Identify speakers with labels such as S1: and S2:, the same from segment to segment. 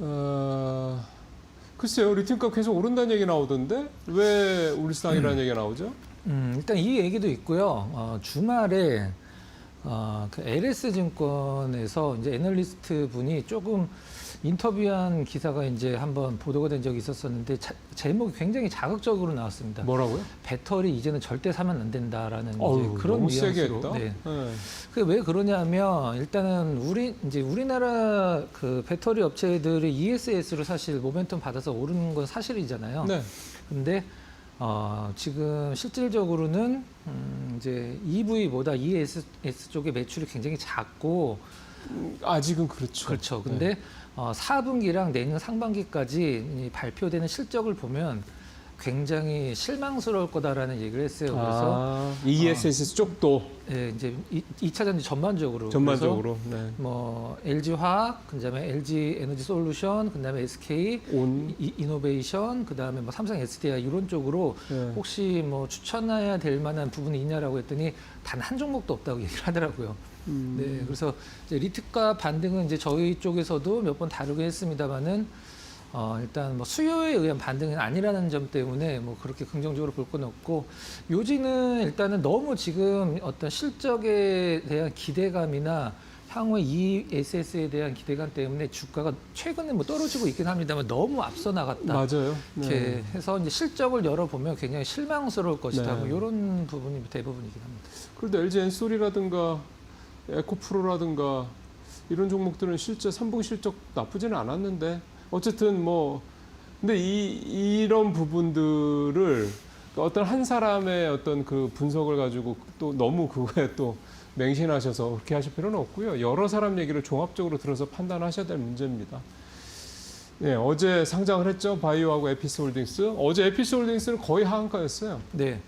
S1: 어, 글쎄요, 리튬값 계속 오른다는 얘기 나오던데 왜 울상이라는 얘기가 나오죠?
S2: 일단 이 얘기도 있고요. 주말에 그 LS증권에서 이제 애널리스트 분이 조금 인터뷰한 기사가 이제 한번 보도가 된 적이 있었었는데 제목이 굉장히 자극적으로 나왔습니다.
S1: 뭐라고요?
S2: 배터리 이제는 절대 사면 안 된다라는 이제
S1: 어휴,
S2: 그런
S1: 너무 세게
S2: 뉘앙스로.
S1: 했다.
S2: 네.
S1: 네.
S2: 그게 왜 그러냐면 일단은 우리나라 그 배터리 업체들이 ESS로 사실 모멘텀 받아서 오르는 건 사실이잖아요.
S1: 네.
S2: 근데 지금 실질적으로는 이제 EV보다 ES 쪽의 매출이 굉장히 작고
S1: 아직은 그렇죠.
S2: 그렇죠. 근데 4분기랑 내년 상반기까지 이 발표되는 실적을 보면 굉장히 실망스러울 거다라는 얘기를 했어요. 그래서
S1: ESS 쪽도
S2: 예, 이제 2차 전지 전반적으로
S1: 전반적으로. 네.
S2: 그래서 뭐 LG 화학, 그다음에 LG 에너지 솔루션, 그다음에 SK
S1: 온.
S2: 이노베이션, 그다음에 뭐 삼성 SDI 이런 쪽으로
S1: 네.
S2: 혹시 뭐 추천해야 될 만한 부분이 있냐라고 했더니 단 한 종목도 없다고 얘기를 하더라고요. 네, 그래서 이제 리트값 반등은 이제 저희 쪽에서도 몇 번 다루게 했습니다만은 일단 뭐 수요에 의한 반등은 아니라는 점 때문에 뭐 그렇게 긍정적으로 볼 건 없고 요지는 일단은 너무 지금 어떤 실적에 대한 기대감이나 향후 ESS에 대한 기대감 때문에 주가가 최근에 뭐 떨어지고 있긴 합니다만 너무 앞서 나갔다.
S1: 맞아요.
S2: 이렇게 해서 이제 실적을 열어보면 굉장히 실망스러울 것이다.
S1: 네.
S2: 뭐 이런 부분이 대부분이긴 합니다.
S1: 그런데 LG 엔솔이라든가 에코프로라든가 이런 종목들은 실제 3분기 실적 나쁘지는 않았는데 어쨌든 뭐 근데 이런 부분들을 어떤 한 사람의 어떤 그 분석을 가지고 또 너무 그거에 또 맹신하셔서 그렇게 하실 필요는 없고요. 여러 사람 얘기를 종합적으로 들어서 판단하셔야 될 문제입니다. 네, 어제 상장을 했죠. 바이오하고 에피스홀딩스. 어제 에피스홀딩스는 거의 하한가였어요.
S2: 네.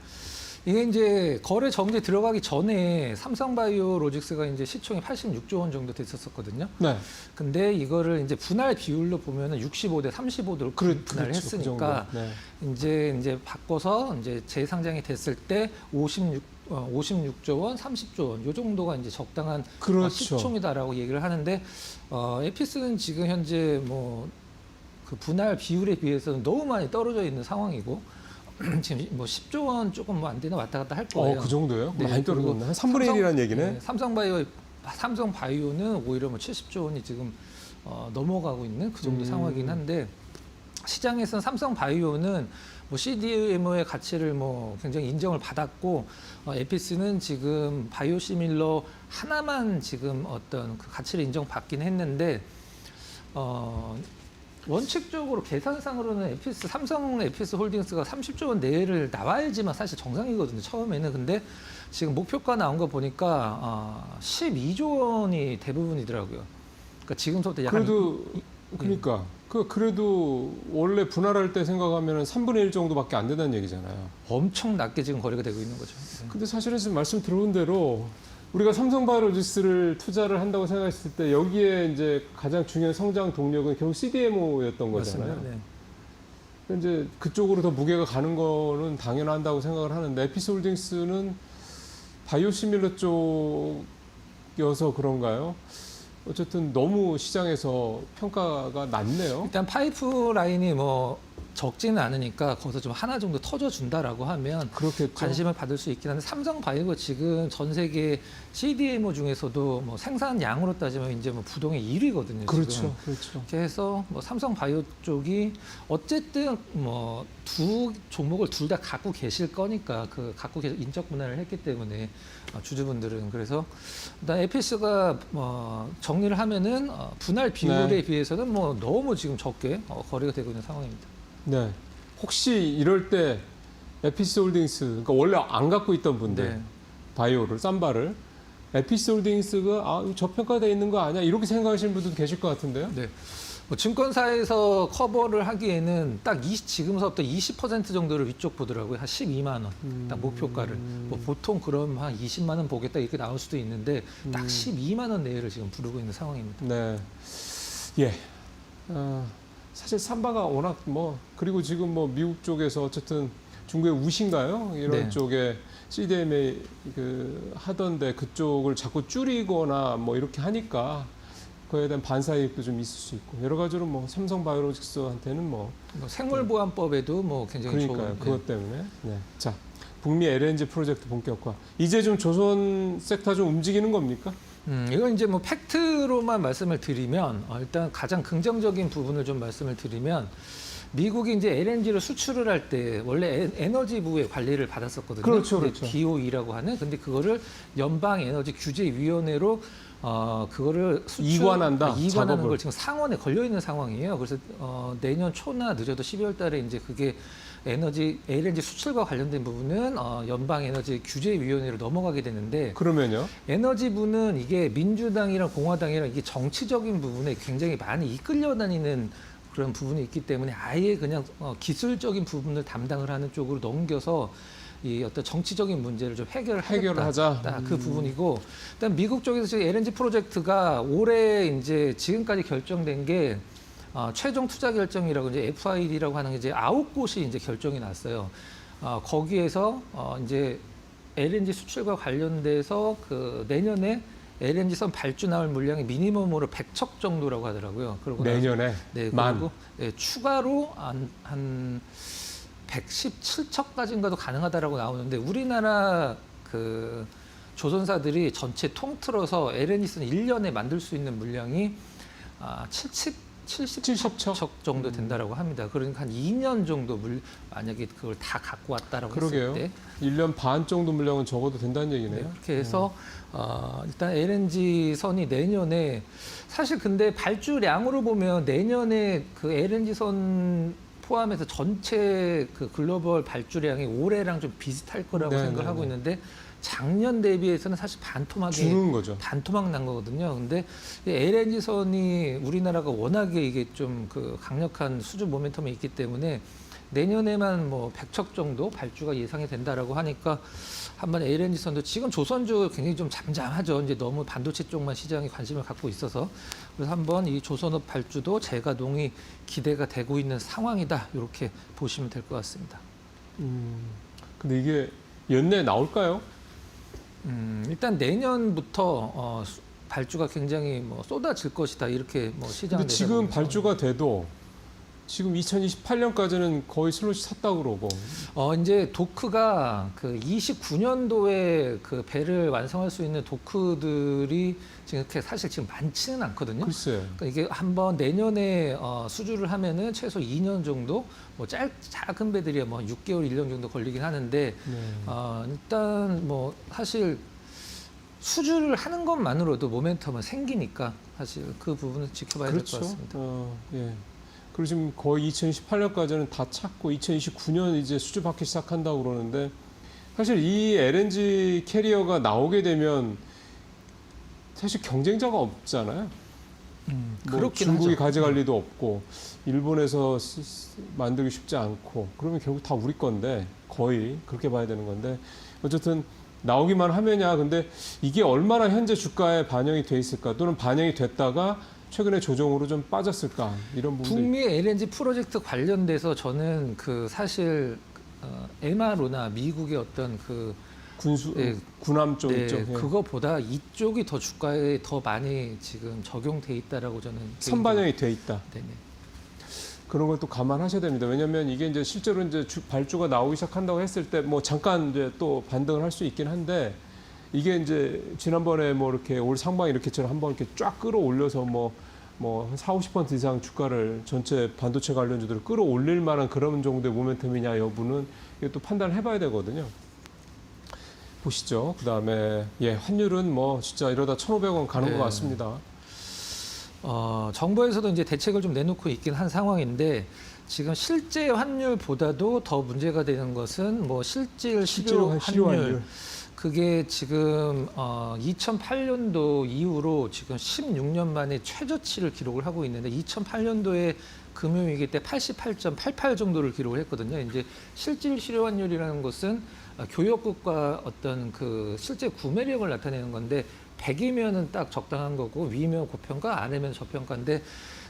S2: 이게 이제 거래 정지 들어가기 전에 삼성바이오로직스가 이제 시총이 86조 원 정도 됐었거든요.
S1: 네.
S2: 근데 이거를 이제 분할 비율로 보면은 65대 35도로 분할을 했으니까
S1: 그 네.
S2: 이제 바꿔서 이제 재상장이 됐을 때 56조 원, 30조 원, 요 정도가 이제 적당한
S1: 그렇죠.
S2: 시총이다라고 얘기를 하는데 에피스는 지금 현재 뭐 그 분할 비율에 비해서는 너무 많이 떨어져 있는 상황이고 지금 뭐 10조 원 조금 뭐 안 되나 왔다 갔다 할 거예요.
S1: 그 정도요?
S2: 네,
S1: 많이
S2: 그리고
S1: 떨어졌네. 한 3분의 1이라는 얘기네.
S2: 네, 삼성바이오는 오히려 뭐 70조 원이 지금 넘어가고 있는 그 정도 상황이긴 한데 시장에서는 삼성바이오는 뭐 CDMO의 가치를 뭐 굉장히 인정을 받았고 에피스는 지금 바이오시밀러 하나만 지금 어떤 그 가치를 인정받긴 했는데 원칙적으로 계산상으로는 삼성 에피스 홀딩스가 30조 원 내외를 나와야지만 사실 정상이거든요. 처음에는. 근데 지금 목표가 나온 거 보니까 12조 원이 대부분이더라고요. 그러니까 지금부터 약간
S1: 그러니까 그래도 원래 분할할 때 생각하면 3분의 1 정도밖에 안 된다는 얘기잖아요.
S2: 엄청 낮게 지금 거래가 되고 있는 거죠.
S1: 근데 사실은 지금 말씀 들어온 대로 우리가 삼성바이오로직스를 투자를 한다고 생각했을 때 여기에 이제 가장 중요한 성장 동력은 결국 CDMO였던 거잖아요.
S2: 맞습니다. 네.
S1: 이제 그쪽으로 더 무게가 가는 거는 당연한다고 생각을 하는데 에피스홀딩스는 바이오시밀러 쪽이어서 그런가요? 어쨌든 너무 시장에서 평가가 낮네요.
S2: 일단 파이프라인이 뭐 적지는 않으니까 거기서 좀 하나 정도 터져준다라고 하면
S1: 그렇겠죠.
S2: 관심을 받을 수 있긴 한데 삼성바이오가 지금 전 세계 CDMO 중에서도 뭐 생산량으로 따지면 이제 뭐 부동의 1위거든요.
S1: 그렇죠,
S2: 지금.
S1: 그렇죠.
S2: 이렇게 해서 뭐 삼성바이오 쪽이 어쨌든 뭐 두 종목을 둘 다 갖고 계실 거니까 그 갖고 계실 인적 분할을 했기 때문에 주주분들은 그래서 일단 에피스가 정리를 하면은 분할 비율에 비해서는 뭐 너무 지금 적게 거래가 되고 있는 상황입니다.
S1: 네. 혹시 이럴 때 에피스홀딩스, 그러니까 원래 안 갖고 있던 분들,
S2: 네.
S1: 바이오를, 쌈바를, 에피스홀딩스가 저평가되어 있는 거 아니야? 이렇게 생각하시는 분들도 계실 것 같은데요?
S2: 네. 뭐 증권사에서 커버를 하기에는 딱 지금서부터 20% 정도를 위쪽 보더라고요. 한 12만 원. 딱 목표가를. 뭐 보통 그럼 한 20만 원 보겠다 이렇게 나올 수도 있는데 딱 12만 원 내외를 지금 부르고 있는 상황입니다.
S1: 네. 예. 사실 삼바가 워낙 그리고 지금 뭐 미국 쪽에서 어쨌든 중국의 우신가요? 이런
S2: 네.
S1: 쪽에 CDMA 하던데 그쪽을 자꾸 줄이거나 뭐 이렇게 하니까 그거에 대한 반사이익도 좀 있을 수 있고 여러 가지로 뭐 삼성바이오로직스한테는 뭐
S2: 생물보안법에도 뭐 굉장히
S1: 그러니까요.
S2: 좋은
S1: 그것 때문에. 네. 자, 북미 LNG 프로젝트 본격화. 이제 좀 조선 섹터 좀 움직이는 겁니까?
S2: 이건 이제 뭐 팩트로만 말씀을 드리면 일단 가장 긍정적인 부분을 좀 말씀을 드리면 미국이 이제 LNG를 수출을 할 때 원래 에너지부의 관리를 받았었거든요.
S1: 그렇죠, 그렇죠.
S2: DOE라고 하는. 근데 그거를 연방 에너지 규제위원회로 그거를
S1: 이관한다,
S2: 이관하는
S1: 작업을.
S2: 걸 지금 상원에 걸려 있는 상황이에요. 그래서 내년 초나 늦어도 12월 달에 이제 그게 LNG 수출과 관련된 부분은 연방 에너지 규제위원회로 넘어가게 되는데
S1: 그러면요?
S2: 에너지부는 이게 민주당이랑 공화당이랑 이게 정치적인 부분에 굉장히 많이 이끌려 다니는 그런 부분이 있기 때문에 아예 그냥 기술적인 부분을 담당을 하는 쪽으로 넘겨서 이 어떤 정치적인 문제를 좀
S1: 해결하자.
S2: 딱 그 부분이고, 일단 미국 쪽에서 지금 LNG 프로젝트가 올해 이제 지금까지 결정된 게 최종 투자 결정이라고 이제 FID라고 하는 게 이제 9곳이 이제 결정이 났어요. 거기에서 이제 LNG 수출과 관련돼서 그 내년에 LNG선 발주 나올 물량이 미니멈으로 100척 정도라고 하더라고요. 그리고
S1: 내년에
S2: 네,
S1: 만.
S2: 그리고 추가로 한 117척까지인가도 가능하다라고 나오는데 우리나라 그 조선사들이 전체 통틀어서 LNG선 1년에 만들 수 있는 물량이 70척 정도 된다라고 합니다. 그러니까 한 2년 정도 만약에 그걸 다 갖고 왔다라고
S1: 그러게요.
S2: 했을 때
S1: 1년 반 정도 물량은 적어도 된다는 얘기네요.
S2: 이렇게 해서 일단 LNG 선이 내년에 사실 근데 발주량으로 보면 내년에 그 LNG 선 포함해서 전체 그 글로벌 발주량이 올해랑 좀 비슷할 거라고
S1: 네,
S2: 생각을
S1: 네,
S2: 하고
S1: 네.
S2: 있는데 작년 대비해서는 사실 반토막이
S1: 주는 거죠.
S2: 반토막 난 거거든요. 근데 LNG 선이 우리나라가 워낙에 이게 좀 그 강력한 수주 모멘텀이 있기 때문에 내년에만 뭐 100척 정도 발주가 예상이 된다라고 하니까 한번 LNG 선도 지금 조선주 굉장히 좀 잠잠하죠. 이제 너무 반도체 쪽만 시장에 관심을 갖고 있어서 그래서 한번 이 조선업 발주도 재가동이 기대가 되고 있는 상황이다. 이렇게 보시면 될 것 같습니다.
S1: 근데 이게 연내에 나올까요?
S2: 일단 내년부터 발주가 굉장히 뭐 쏟아질 것이다. 이렇게 뭐 시장.
S1: 근데 지금 발주가 돼도 지금 2028년까지는 거의 슬롯이 찼다고 그러고.
S2: 이제 도크가 그 29년도에 그 배를 완성할 수 있는 도크들이 지금 이렇게 사실 지금 많지는 않거든요.
S1: 글쎄요.
S2: 그러니까 이게 한번 내년에 수주를 하면은 최소 2년 정도 뭐 작은 배들이야 뭐 6개월, 1년 정도 걸리긴 하는데
S1: 네.
S2: 일단 뭐 사실 수주를 하는 것만으로도 모멘텀은 생기니까 사실 그 부분은 지켜봐야 될 것
S1: 그렇죠.
S2: 같습니다.
S1: 예. 그리고 지금 거의 2028년까지는 다 찼고 2029년 이제 수주 받기 시작한다고 그러는데 사실 이 LNG 캐리어가 나오게 되면 사실 경쟁자가 없잖아요. 뭐
S2: 그렇긴
S1: 중국이
S2: 하죠.
S1: 가져갈 리도 없고 일본에서 만들기 쉽지 않고 그러면 결국 다 우리 건데 거의 그렇게 봐야 되는 건데 어쨌든 나오기만 하면야 근데 이게 얼마나 현재 주가에 반영이 돼 있을까 또는 반영이 됐다가 최근에 조정으로 좀 빠졌을까 이런 부분도
S2: 북미 LNG 프로젝트 관련돼서 저는 그 사실 MRO나 미국의 어떤 그
S1: 군수
S2: 네,
S1: 군함 쪽
S2: 네,
S1: 있죠. 예.
S2: 그거보다 이쪽이 더 주가에 더 많이 지금 적용돼 있다라고 저는
S1: 선반영이 돼 있다.
S2: 네네.
S1: 그런 걸 또 감안하셔야 됩니다. 왜냐하면 이게 이제 실제로 이제 발주가 나오기 시작한다고 했을 때 뭐 잠깐 이제 또 반등을 할 수 있긴 한데 이게 이제 지난번에 뭐 이렇게 올 상반기 이렇게처럼 한번 이렇게 쫙 끌어올려서 뭐 한 40~50% 이상 주가를 전체 반도체 관련주들을 끌어올릴 만한 그런 정도의 모멘텀이냐 여부는 이게 또 판단을 해봐야 되거든요. 보시죠. 그다음에 환율은 뭐 진짜 이러다 1,500원 가는
S2: 네.
S1: 것 같습니다.
S2: 정부에서도 이제 대책을 좀 내놓고 있긴 한 상황인데 지금 실제 환율보다도 더 문제가 되는 것은 뭐 실질 실효 환율. 그게 지금 2008년도 이후로 지금 16년 만에 최저치를 기록을 하고 있는데 2008년도에 금융위기 때 88.88 정도를 기록을 했거든요. 이제 실질 실효 환율이라는 것은 교역국과 어떤 그 실제 구매력을 나타내는 건데 100이면은 딱 적당한 거고 위면 고평가, 아래면 저평가인데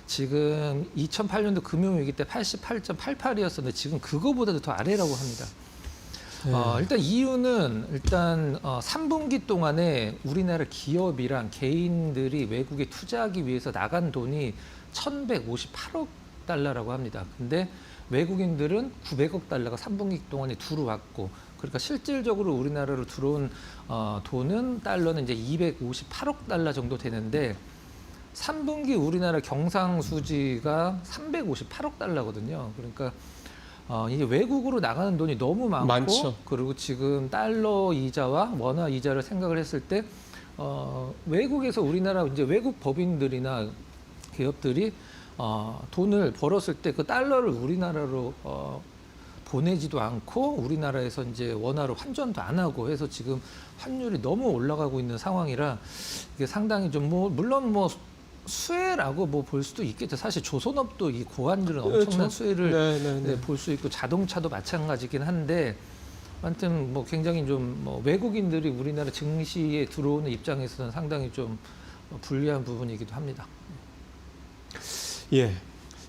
S2: 지금 2008년도 금융위기 때 88.88이었었는데 지금 그거보다도 더 아래라고 합니다. 일단 이유는 3분기 동안에 우리나라 기업이랑 개인들이 외국에 투자하기 위해서 나간 돈이 1,158억 달러라고 합니다. 근데 외국인들은 900억 달러가 3분기 동안에 들어왔고, 그러니까 실질적으로 우리나라로 들어온 돈은 달러는 이제 258억 달러 정도 되는데 3분기 우리나라 경상수지가 358억 달러거든요. 그러니까 이게 외국으로 나가는 돈이 너무 많고, 그리고 지금 달러 이자와 원화 이자를 생각을 했을 때 외국에서 우리나라 이제 외국 법인들이나 기업들이 돈을 벌었을 때 그 달러를 우리나라로 보내지도 않고 우리나라에서 이제 원화로 환전도 안 하고 해서 지금 환율이 너무 올라가고 있는 상황이라 이게 상당히 좀 물론 수혜라고 볼 수도 있겠죠. 사실 조선업도 이 고환율은 엄청난
S1: 그렇죠.
S2: 수혜를 볼 수 있고 자동차도 마찬가지긴 한데, 아무튼 굉장히 좀 외국인들이 우리나라 증시에 들어오는 입장에서는 상당히 좀 불리한 부분이기도 합니다.
S1: 예.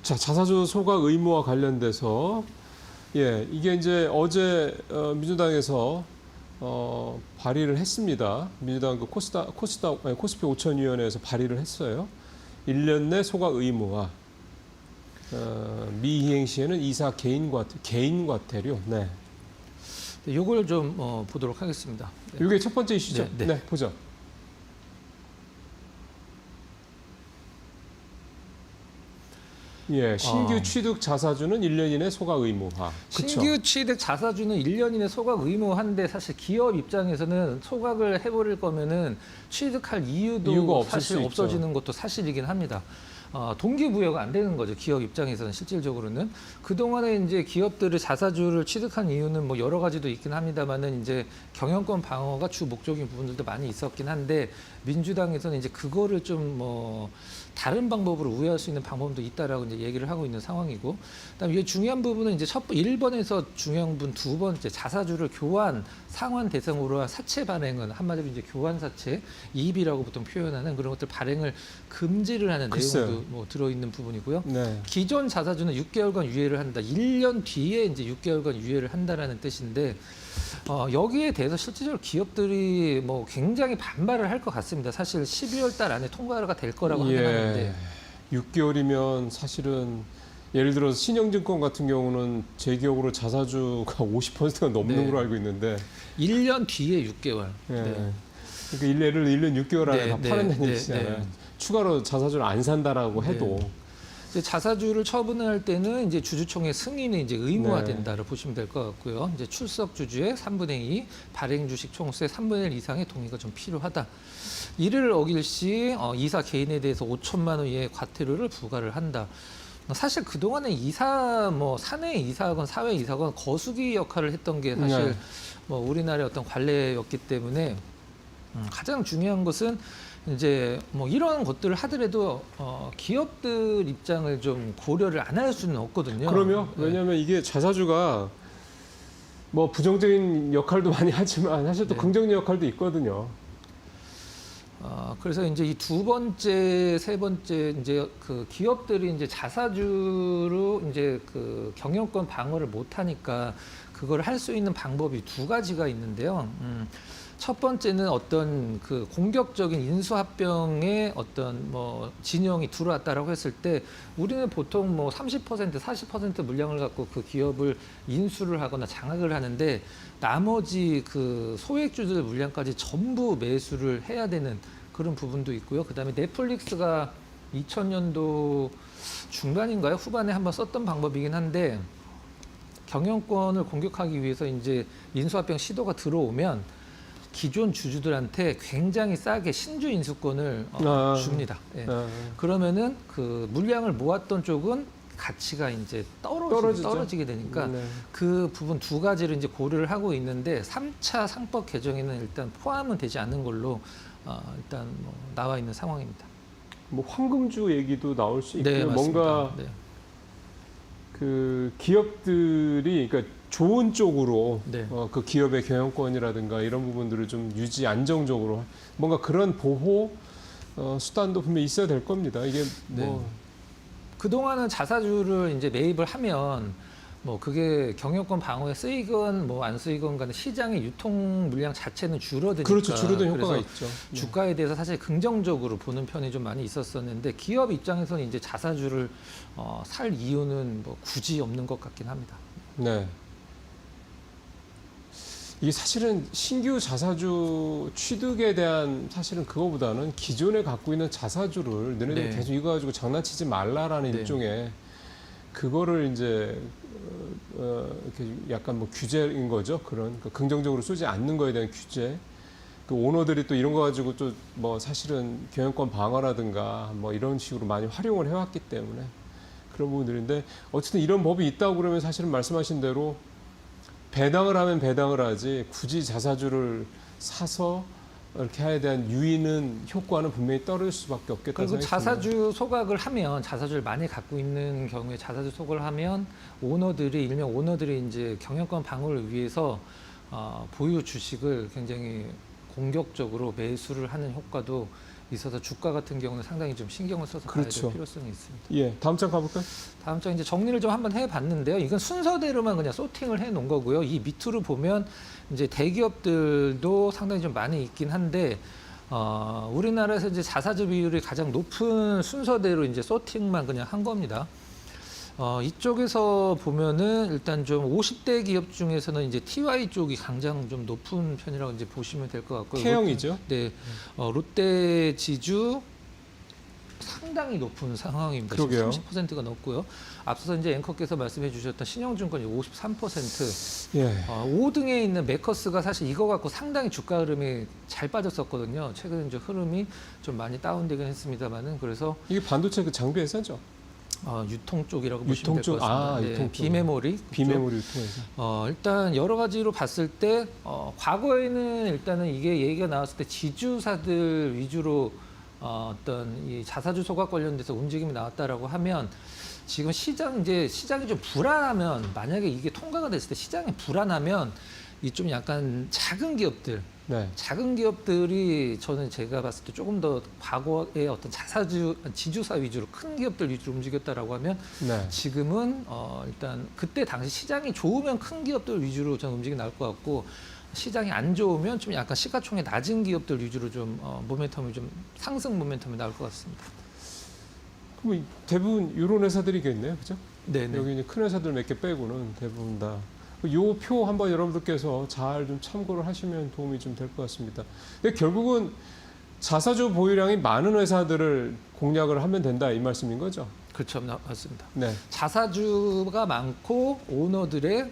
S1: 자, 자사주 소각 의무와 관련돼서 이게 이제 어제 민주당에서 발의를 했습니다. 민주당 그 코스피 5천위원회에서 발의를 했어요. 1년 내 소각 의무화. 미이행 시에는 이사 개인 과태료. 네.
S2: 요걸 좀 보도록 하겠습니다. 네.
S1: 이게 첫 번째 이슈죠. 네, 보죠. 예, 신규 취득 자사주는 1년 이내 소각 의무화. 그쵸?
S2: 신규 취득 자사주는 1년 이내 소각 의무화인데 사실 기업 입장에서는 소각을 해버릴 거면은 취득할 이유도 사실 없어지는 것도 사실이긴 합니다. 동기부여가 안 되는 거죠. 기업 입장에서는 실질적으로는. 그동안에 이제 기업들의 자사주를 취득한 이유는 여러 가지도 있긴 합니다만은 이제 경영권 방어가 주 목적인 부분들도 많이 있었긴 한데, 민주당에서는 이제 그거를 좀 다른 방법으로 우회할 수 있는 방법도 있다라고 이제 얘기를 하고 있는 상황이고, 그다음에 이게 중요한 부분은 이제 1번에서 중요한 부분 2번째 자사주를 교환, 상환 대상으로 한 사채 발행은 한마디로 이제 교환 사채, 이입이라고 보통 표현하는 그런 것들 발행을 금지를 하는 내용도 들어있는 부분이고요.
S1: 네.
S2: 기존 자사주는 6개월간 유예를 한다. 1년 뒤에 이제 6개월간 유예를 한다라는 뜻인데, 여기에 대해서 실질적으로 기업들이 굉장히 반발을 할 것 같습니다. 사실 12월 달 안에 통과가 될 거라고 확인하는데
S1: 6개월이면 사실은 예를 들어서 신영증권 같은 경우는 제 기억으로 자사주가 50%가 넘는 걸로 알고 있는데
S2: 1년 뒤에 6개월.
S1: 그러니까 1년 6개월 안에 다 파는다는 얘기잖아요. 추가로 자사주를 안 산다라고 해도
S2: 이제 자사주를 처분할 때는 이제 주주총회 승인이 이제 의무화된다를 보시면 될 것 같고요. 이제 출석 주주의 3분의 2, 발행 주식 총수의 3분의 1 이상의 동의가 좀 필요하다. 이를 어길 시 이사 개인에 대해서 5천만 원 이하의 과태료를 부과를 한다. 사실 그동안에 사내 이사건 사회 이사건 거수기 역할을 했던 게 사실 우리나라의 어떤 관례였기 때문에 가장 중요한 것은 이제 이런 것들을 하더라도 기업들 입장을 좀 고려를 안 할 수는 없거든요.
S1: 그럼요. 왜냐하면 이게 자사주가 부정적인 역할도 많이 하지만 사실 또 긍정적 역할도 있거든요.
S2: 그래서 이제 이 2번째, 3번째 이제 그 기업들이 이제 자사주로 이제 그 경영권 방어를 못 하니까 그걸 할 수 있는 방법이 2가지가 있는데요. 첫 번째는 어떤 그 공격적인 인수합병의 어떤 진영이 들어왔다라고 했을 때 우리는 보통 30%, 40% 물량을 갖고 그 기업을 인수를 하거나 장악을 하는데 나머지 그 소액주주들 물량까지 전부 매수를 해야 되는 그런 부분도 있고요. 그다음에 넷플릭스가 2000년도 중반인가요? 후반에 한번 썼던 방법이긴 한데 경영권을 공격하기 위해서 이제 인수합병 시도가 들어오면 기존 주주들한테 굉장히 싸게 신주 인수권을 줍니다. 그러면은 그 물량을 모았던 쪽은 가치가 이제 떨어지게 되니까 그 부분 2가지를 이제 고려를 하고 있는데 3차 상법 개정에는 일단 포함은 되지 않는 걸로 일단 나와 있는 상황입니다.
S1: 황금주 얘기도 나올 수 있고요.
S2: 네,
S1: 뭔가 그 기업들이 그러니까 좋은 쪽으로 그 기업의 경영권이라든가 이런 부분들을 좀 유지 안정적으로 뭔가 그런 보호 수단도 분명히 있어야 될 겁니다. 이게
S2: 그동안은 자사주를 이제 매입을 하면 뭐 그게 경영권 방어에 쓰이건 뭐 안 쓰이건 간에 시장의 유통 물량 자체는 줄어드니까
S1: 그렇죠. 줄어든 효과가
S2: 그래서
S1: 있죠. 네.
S2: 주가에 대해서 사실 긍정적으로 보는 편이 좀 많이 있었었는데 기업 입장에서는 이제 자사주를 살 이유는 뭐 굳이 없는 것 같긴 합니다.
S1: 네. 이게 사실은 신규 자사주 취득에 대한 사실은 그거보다는 기존에 갖고 있는 자사주를 너네들
S2: 네.
S1: 계속 이거 가지고 장난치지 말라라는
S2: 네.
S1: 일종의 그거를 이제 이렇게 약간 뭐 규제인 거죠. 그런 그러니까 긍정적으로 쏘지 않는 거에 대한 규제. 그 오너들이 또 이런 거 가지고 또 뭐 사실은 경영권 방어라든가 뭐 이런 식으로 많이 활용을 해왔기 때문에 그런 부분들인데 어쨌든 이런 법이 있다고 그러면 사실은 말씀하신 대로 배당을 하면 배당을 하지 굳이 자사주를 사서 이렇게 하에 대한 유의는 효과는 분명히 떨어질 수밖에 없겠다.
S2: 그리고 자사주 소각을 하면 자사주를 많이 갖고 있는 경우에 자사주 소각을 하면 일명 오너들이 이제 경영권 방어를 위해서 보유 주식을 굉장히 공격적으로 매수를 하는 효과도 있어서 주가 같은 경우는 상당히 좀 신경을 써서 봐야
S1: 그렇죠.
S2: 될 필요성이 있습니다.
S1: 예, 다음 장 가볼까요?
S2: 다음 장 이제 정리를 좀 한번 해봤는데요. 이건 순서대로만 그냥 소팅을 해놓은 거고요. 이 밑으로 보면 이제 대기업들도 상당히 좀 많이 있긴 한데 우리나라에서 이제 자사주 비율이 가장 높은 순서대로 이제 소팅만 그냥 한 겁니다. 이쪽에서 보면은 일단 좀 50대 기업 중에서는 이제 TY 쪽이 가장 좀 높은 편이라고 이제 보시면 될 것 같고요.
S1: K형이죠.
S2: 네, 롯데 지주 상당히 높은 상황입니다.
S1: 그러게요.
S2: 30%가 넘고요. 앞서서 이제 앵커께서 말씀해 주셨던 신영증권이 53%.
S1: 예.
S2: 5등에 있는 메커스가 사실 이거 갖고 상당히 주가 흐름이 잘 빠졌었거든요. 최근 이제 흐름이 좀 많이 다운되긴 했습니다만은 그래서
S1: 이게 반도체 그 장비 회사죠.
S2: 유통 쪽이라고 보시면
S1: 유통
S2: 될
S1: 쪽,
S2: 것 같습니다.
S1: 아, 유통 쪽.
S2: 비메모리. 그쪽.
S1: 비메모리 유통회사.
S2: 일단 여러 가지로 봤을 때 과거에는 일단은 이게 얘기가 나왔을 때 지주사들 위주로 어떤 이 자사주 소각 관련돼서 움직임이 나왔다라고 하면 지금 시장이 좀 불안하면 만약에 이게 통과가 됐을 때 시장이 불안하면 이 좀 약간 작은 기업들이 저는 제가 봤을 때 조금 더 과거의 어떤 지주사 위주로 큰 기업들 위주로 움직였다라고 하면
S1: 네.
S2: 지금은 일단 그때 당시 시장이 좋으면 큰 기업들 위주로 저는 움직이 나올 것 같고 시장이 안 좋으면 좀 약간 시가총액 낮은 기업들 위주로 좀 모멘텀이 좀 상승 모멘텀이 나올 것 같습니다.
S1: 그럼 대부분 이런 회사들이겠네요, 그죠?
S2: 네네.
S1: 여기 이제 큰 회사들 몇 개 빼고는 대부분 다. 요 표 한번 여러분들께서 잘 좀 참고를 하시면 도움이 좀 될 것 같습니다. 근데 결국은 자사주 보유량이 많은 회사들을 공략을 하면 된다 이 말씀인 거죠?
S2: 그렇죠, 맞습니다.
S1: 네.
S2: 자사주가 많고 오너들의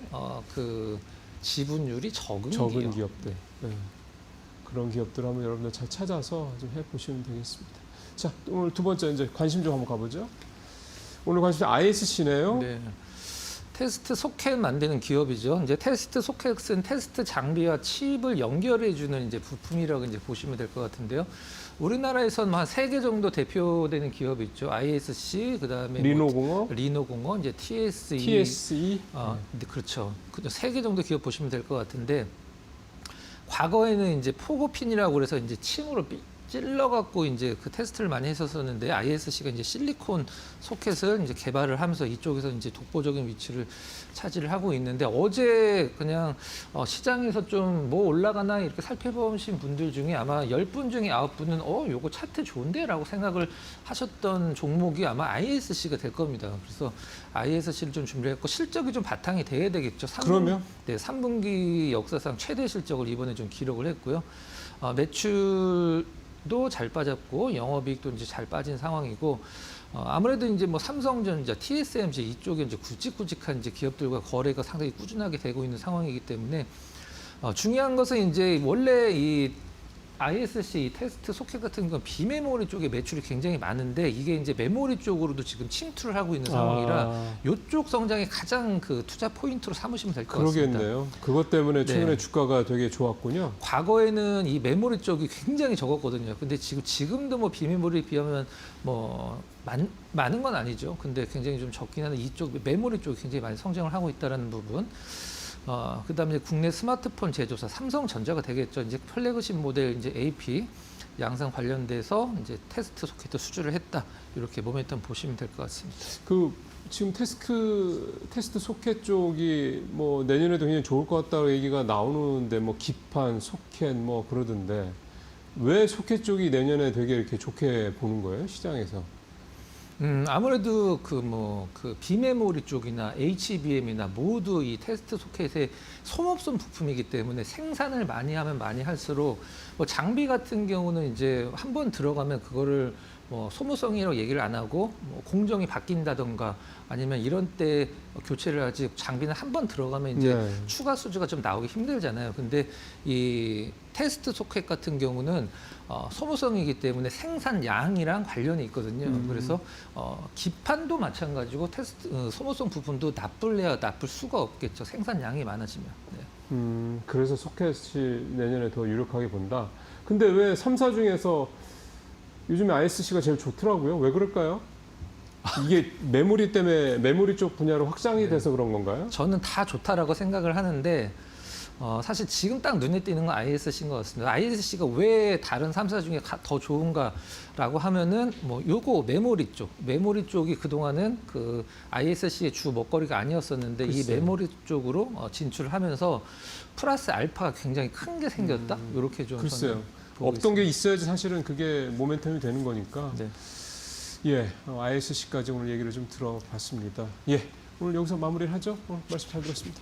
S2: 그 지분율이 적은 기업.
S1: 기업들. 네. 그런 기업들 한번 여러분들 잘 찾아서 좀 해보시면 되겠습니다. 자, 오늘 두 번째 이제 관심 좀 한번 가보죠. 오늘 관심 ISC네요.
S2: 네. 테스트 소켓 만드는 기업이죠. 이제 테스트 소켓은 테스트 장비와 칩을 연결해주는 이제 부품이라고 이제 보시면 될 것 같은데요. 우리나라에서는 한 3개 정도 대표되는 기업이 있죠. ISC, 그다음에 리노공업, 이제 TSE. 네, 그렇죠. 3개 정도 기업 보시면 될 것 같은데 과거에는 이제 포고핀이라고 그래서 이제 침으로 찔러갖고 이제 그 테스트를 많이 했었었는데 ISC가 이제 실리콘 소켓을 이제 개발을 하면서 이쪽에서 이제 독보적인 위치를 차지를 하고 있는데 어제 그냥 시장에서 좀 뭐 올라가나 이렇게 살펴보신 분들 중에 아마 10분 중에 9분은 요거 차트 좋은데라고 생각을 하셨던 종목이 아마 ISC가 될 겁니다. 그래서 ISC를 좀 준비했고 실적이 좀 바탕이 돼야 되겠죠.
S1: 그러면?
S2: 네, 3분기 역사상 최대 실적을 이번에 좀 기록을 했고요. 매출도 잘 빠졌고 영업이익도 이제 잘 빠진 상황이고 아무래도 이제 뭐 삼성전자, TSMC 이쪽에 이제 굵직굵직한 이제 기업들과 거래가 상당히 꾸준하게 되고 있는 상황이기 때문에 중요한 것은 이제 원래 이 ISC 테스트 소켓 같은 건 비메모리 쪽에 매출이 굉장히 많은데 이게 이제 메모리 쪽으로도 지금 침투를 하고 있는 상황이라 이쪽 성장이 가장 그 투자 포인트로 삼으시면 될 것 같습니다.
S1: 그러겠네요. 그것 때문에 최근에
S2: 네.
S1: 주가가 되게 좋았군요.
S2: 과거에는 이 메모리 쪽이 굉장히 적었거든요. 근데 지금도 뭐 비메모리에 비하면 뭐 많은 건 아니죠. 근데 굉장히 좀 적긴 한데 이쪽 메모리 쪽이 굉장히 많이 성장을 하고 있다는 부분. 그다음에 이제 국내 스마트폰 제조사 삼성전자가 되겠죠. 이제 플래그십 모델 이제 AP 양산 관련돼서 이제 테스트 소켓도 수주를 했다. 이렇게 모멘텀 보시면 될 것 같습니다.
S1: 그 지금 테스트 소켓 쪽이 뭐 내년에도 굉장히 좋을 것 같다고 얘기가 나오는데 뭐 기판, 소켓 뭐 그러던데 왜 소켓 쪽이 내년에 되게 이렇게 좋게 보는 거예요, 시장에서?
S2: 아무래도 그 비메모리 쪽이나 HBM이나 모두 이 테스트 소켓의 소모품 부품이기 때문에 생산을 많이 하면 많이 할수록 뭐 장비 같은 경우는 이제 한번 들어가면 그거를 뭐 소모성이라고 얘기를 안 하고 뭐 공정이 바뀐다던가 아니면 이런 때 교체를 하지 장비는 한번 들어가면 이제
S1: 네.
S2: 추가 수주가 좀 나오기 힘들잖아요. 근데 이 테스트 소켓 같은 경우는 소모성이기 때문에 생산량이랑 관련이 있거든요. 그래서 기판도 마찬가지고 테스트 소모성 부분도 나쁠래야 나쁠 수가 없겠죠. 생산량이 많아지면. 네.
S1: 그래서 소켓이 내년에 더 유력하게 본다. 근데 왜 3사 중에서 요즘에 ISC가 제일 좋더라고요. 왜 그럴까요? 이게 메모리 때문에 메모리 쪽 분야로 확장이 돼서 그런 건가요?
S2: 저는 다 좋다라고 생각을 하는데 사실 지금 딱 눈에 띄는 건 ISC인 것 같습니다. ISC가 왜 다른 3사 중에 더 좋은가라고 하면은 뭐 요거 메모리 쪽이 그동안은 그 ISC의 주 먹거리가 아니었었는데
S1: 글쎄요.
S2: 이 메모리 쪽으로 진출을 하면서 플러스 알파가 굉장히 큰 게 생겼다. 이렇게 좀
S1: 글쎄요.
S2: 저는 보고
S1: 없던 게 있어야지 사실은 그게 모멘텀이 되는 거니까.
S2: 네.
S1: 예, ISC까지 오늘 얘기를 좀 들어봤습니다. 예, 오늘 여기서 마무리를 하죠. 오늘 말씀 잘 들었습니다.